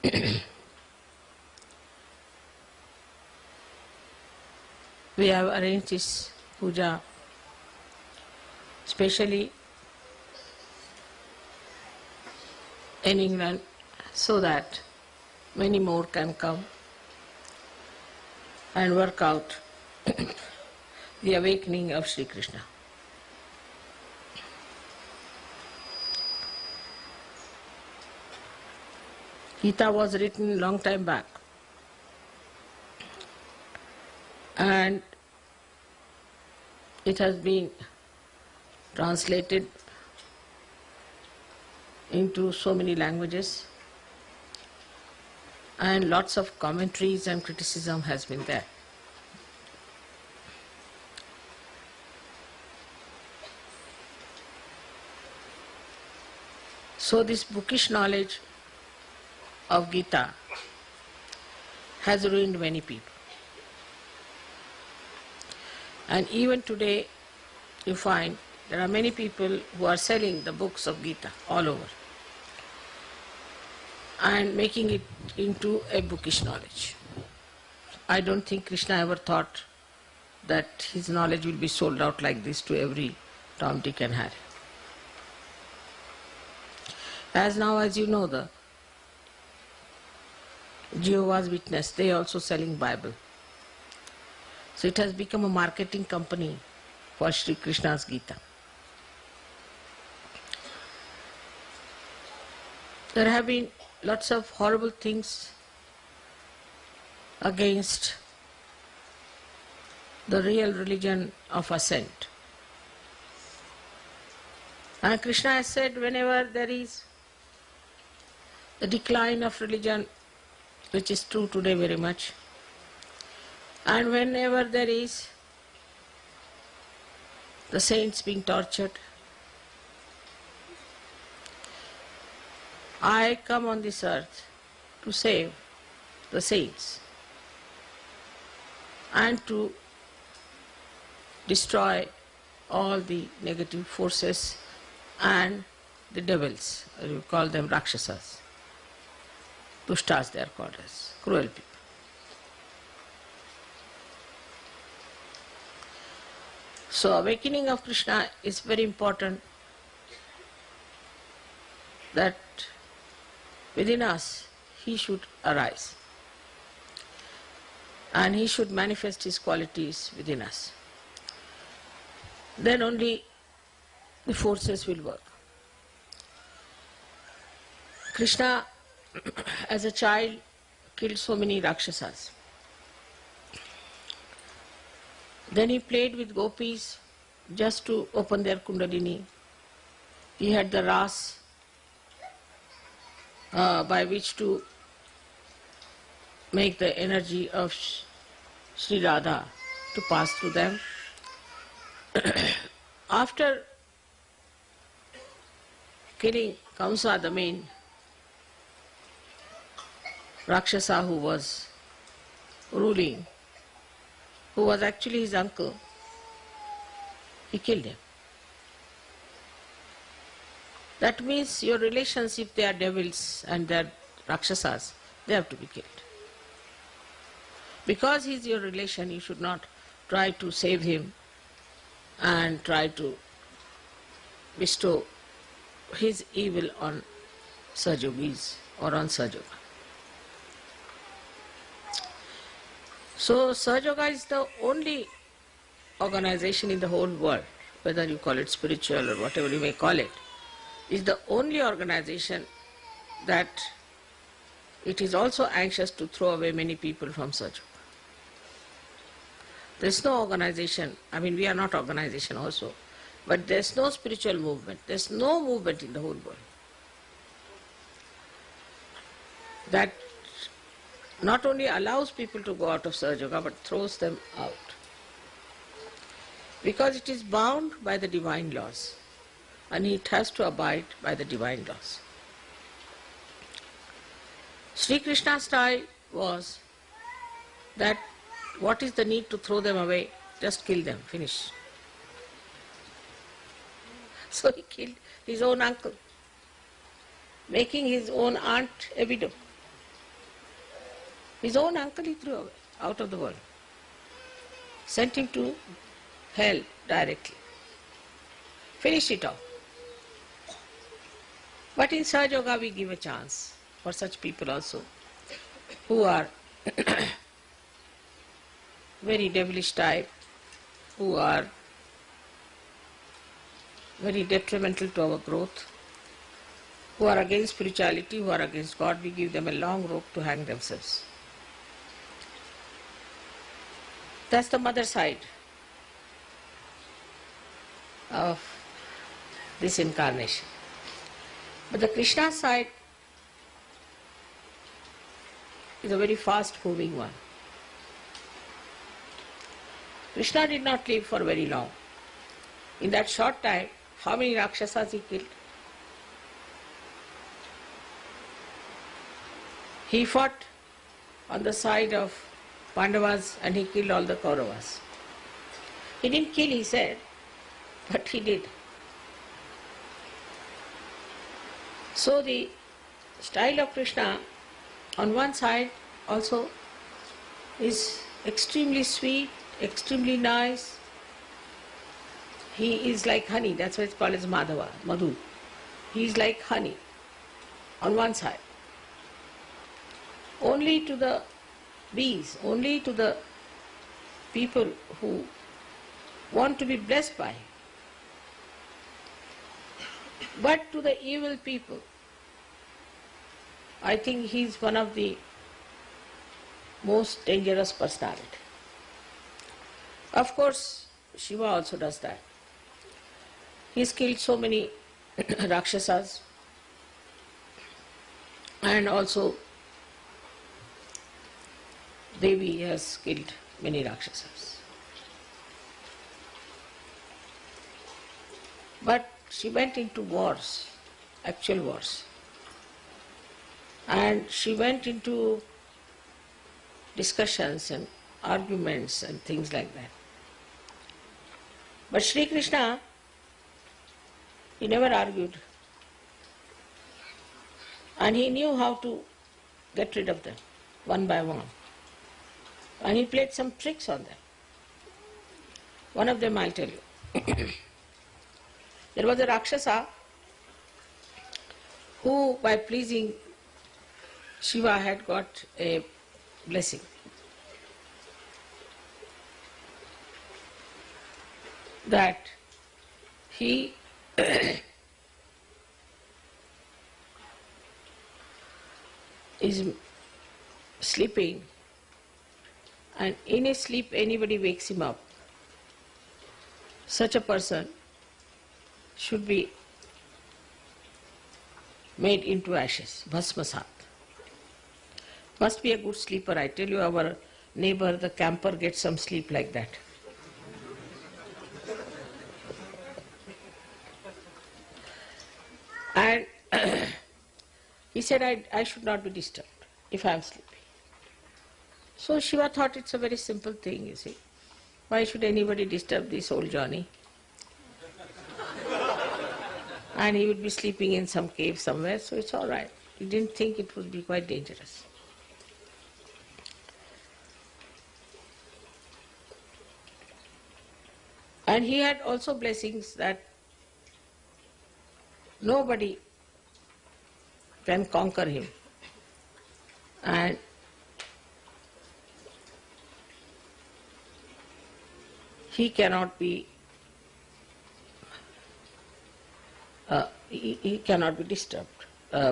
We have arranged this puja specially in England so that many more can come and work out the awakening of Sri Krishna. Gita was written long time back, and it has been translated into so many languages, and lots of commentaries and criticism has been there. So this bookish knowledge of Gita has ruined many people. And even today you find there are many people who are selling the books of Gita all over and making it into a bookish knowledge. I don't think Krishna ever thought that his knowledge will be sold out like this to every Tom, Dick and Harry. As now, as you know, the Jehovah's Witness, they are also selling Bible. So it has become a marketing company for Sri Krishna's Gita. There have been lots of horrible things against the real religion of ascent. And Krishna has said whenever there is the decline of religion, which is true today very much, and whenever there is the saints being tortured, I come on this earth to save the saints and to destroy all the negative forces and the devils, you call them Rakshasas. Dushtas they are called as, cruel people. So awakening of Krishna is very important, that within us he should arise and he should manifest his qualities within us. Then only the forces will work. Krishna as a child killed so many Rakshasas. Then he played with gopis just to open their kundalini. He had the ras by which to make the energy of Sri Radha to pass through them. After killing Kamsa, the main Rakshasa who was ruling, who was actually his uncle, he killed him. That means your relations, if they are devils and they are Rakshasas, they have to be killed. Because he is your relation, you should not try to save him and try to bestow his evil on Sajogis or on Sajoga. So Sahaja is the only organization in the whole world, whether you call it spiritual or whatever you may call it, is the only organization that it is also anxious to throw away many people from Sahaja. There is no organization, I mean we are not organization also, but there is no spiritual movement, there is no movement in the whole world that not only allows people to go out of Sahaja but throws them out. Because it is bound by the divine laws and it has to abide by the divine laws. Sri Krishna's style was that what is the need to throw them away? Just kill them, finish. So he killed his own uncle, making his own aunt a widow. His own uncle he threw away, out of the world. Sent him to hell directly. Finished it off. But in Sahaja Yoga we give a chance for such people also who are very devilish type, who are very detrimental to our growth, who are against spirituality, who are against God. We give them a long rope to hang themselves. That's the mother side of this incarnation. But the Krishna side is a very fast moving one. Krishna did not live for very long. In that short time, how many Rakshasas he killed? He fought on the side of Pandavas and he killed all the Kauravas. He didn't kill, he said, but he did. So the style of Krishna on one side also is extremely sweet, extremely nice. He is like honey, that's why it's called as Madhava, Madhu. He is like honey on one side. Only to the bees, only to the people who want to be blessed by him. But to the evil people, I think he is one of the most dangerous personality. Of course, Shiva also does that. He's killed so many Rakshasas, and also Devi has killed many Rakshasas. But she went into wars, actual wars. And she went into discussions and arguments and things like that. But Shri Krishna, he never argued. And he knew how to get rid of them, one by one. And he played some tricks on them. One of them I'll tell you. There was a Rakshasa who, by pleasing Shiva, had got a blessing. That he is sleeping, and in his sleep anybody wakes him up. Such a person should be made into ashes, bhasmasat. Must be a good sleeper. I tell you, our neighbor, the camper, gets some sleep like that. And he said, I should not be disturbed if I am sleeping. So Shiva thought it's a very simple thing, you see. Why should anybody disturb this whole journey? And he would be sleeping in some cave somewhere, so it's all right. He didn't think it would be quite dangerous. And he had also blessings that nobody can conquer him. And he cannot be disturbed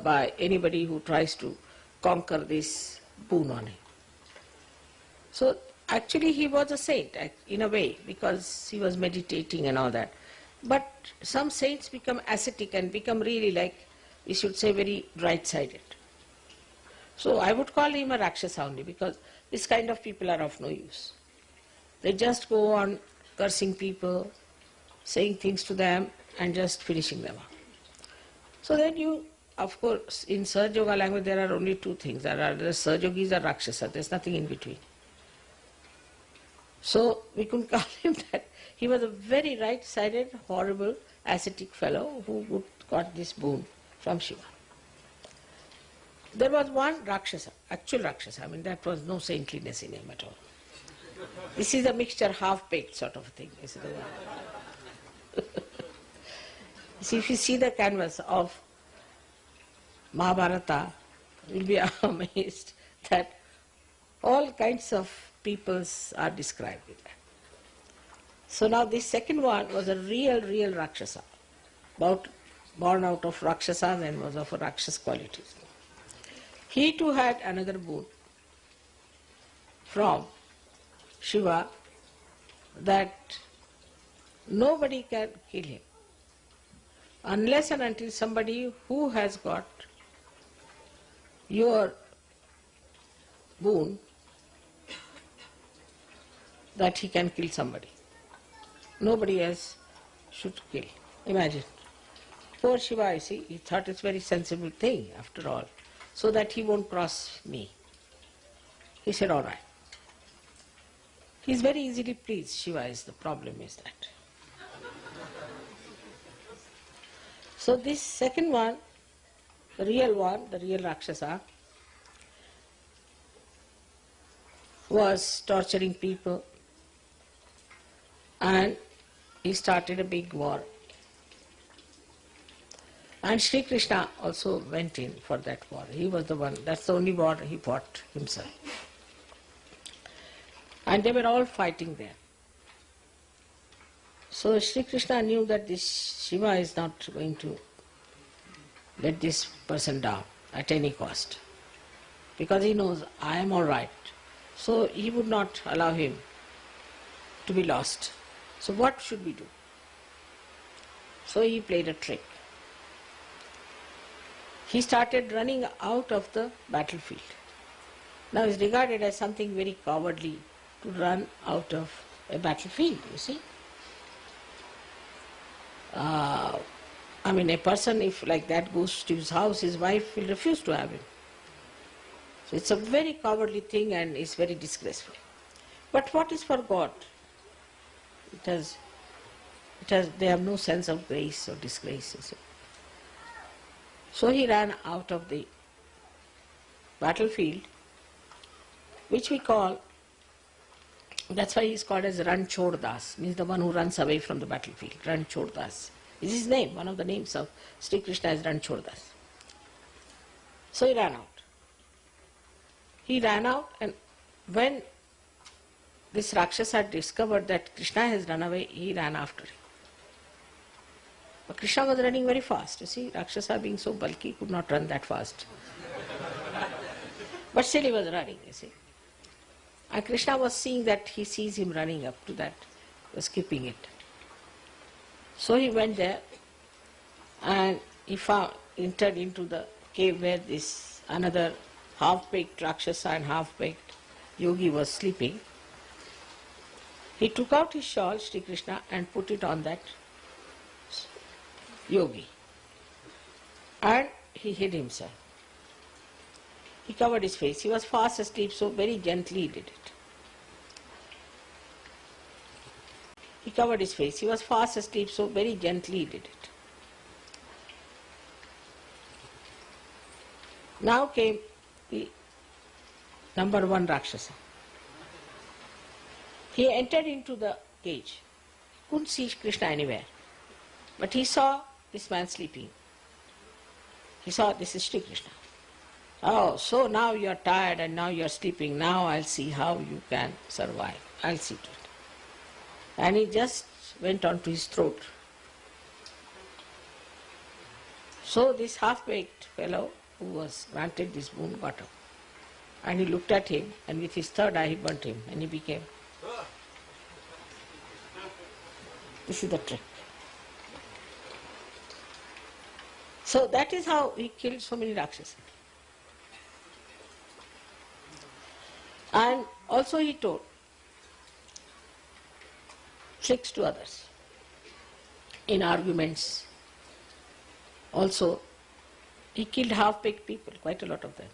by anybody who tries to conquer this boon on him. So actually he was a saint in a way, because he was meditating and all that. But some saints become ascetic and become really, like we should say, very right-sided. So I would call him a Rakshasa only, because this kind of people are of no use. They just go on cursing people, saying things to them and just finishing them up. So then you, of course, in Sahaja Yoga language there are only two things. There are the Sahaja Yogis or Rakshasa. There's nothing in between. So we could call him that. He was a very right-sided, horrible, ascetic fellow who got this boon from Shiva. There was one Rakshasa, actual Rakshasa. I mean, that was no saintliness in him at all. This is a mixture, half-baked sort of thing. This is the one. See, if you see the canvas of Mahabharata, you will be amazed that all kinds of peoples are described in that. So now this second one was a real Rakshasa, born out of Rakshasas and was of a Rakshas qualities. He too had another boon from Shiva, that nobody can kill him unless and until somebody who has got your boon, that he can kill somebody. Nobody else should kill. Imagine. Poor Shiva, you see, he thought it's a very sensible thing after all, so that he won't cross me. He said, all right. He's very easily pleased, Shiva is, the problem is that. So this second one, the real Rakshasa, was torturing people, and he started a big war. And Shri Krishna also went in for that war. He was the one, that's the only war he fought himself. And they were all fighting there. So Shri Krishna knew that this Shiva is not going to let this person down at any cost, because he knows I am all right. So he would not allow him to be lost. So what should we do? So he played a trick. He started running out of the battlefield. Now it's regarded as something very cowardly to run out of a battlefield, you see. I mean, a person, if like that goes to his house, his wife will refuse to have him. So it's a very cowardly thing and it's very disgraceful. But what is for God? They have no sense of grace or disgrace, you see. So he ran out of the battlefield, which we call, that's why he is called as Ranchod Das, means the one who runs away from the battlefield. Ranchod Das is his name, one of the names of Sri Krishna is Ranchod Das. So he ran out. He ran out, and when this Rakshasa discovered that Krishna has run away, he ran after him. But Krishna was running very fast, you see. Rakshasa being so bulky could not run that fast. But still he was running, you see. And Krishna was seeing that, he sees him running up to that, was keeping it. So he went there and he entered into the cave where this another half-baked Rakshasa and half-baked yogi was sleeping. He took out his shawl, Shri Krishna, and put it on that yogi. And he hid himself. He covered his face. He was fast asleep, so very gently he did it. He covered his face. He was fast asleep, so very gently he did it. Now came the number one Rakshasa. He entered into the cage. Couldn't see Krishna anywhere. But he saw this man sleeping. He saw this is Shri Krishna. Oh, so now you are tired and now you are sleeping. Now I'll see how you can survive. I'll see to it. And he just went on to his throat. So this half-baked fellow who was granted this boon got up. And he looked at him, and with his third eye he burnt him, and he became. This is the trick. So that is how he killed so many Rakshasas. And also he told tricks to others in arguments. Also, he killed half-baked people, quite a lot of them.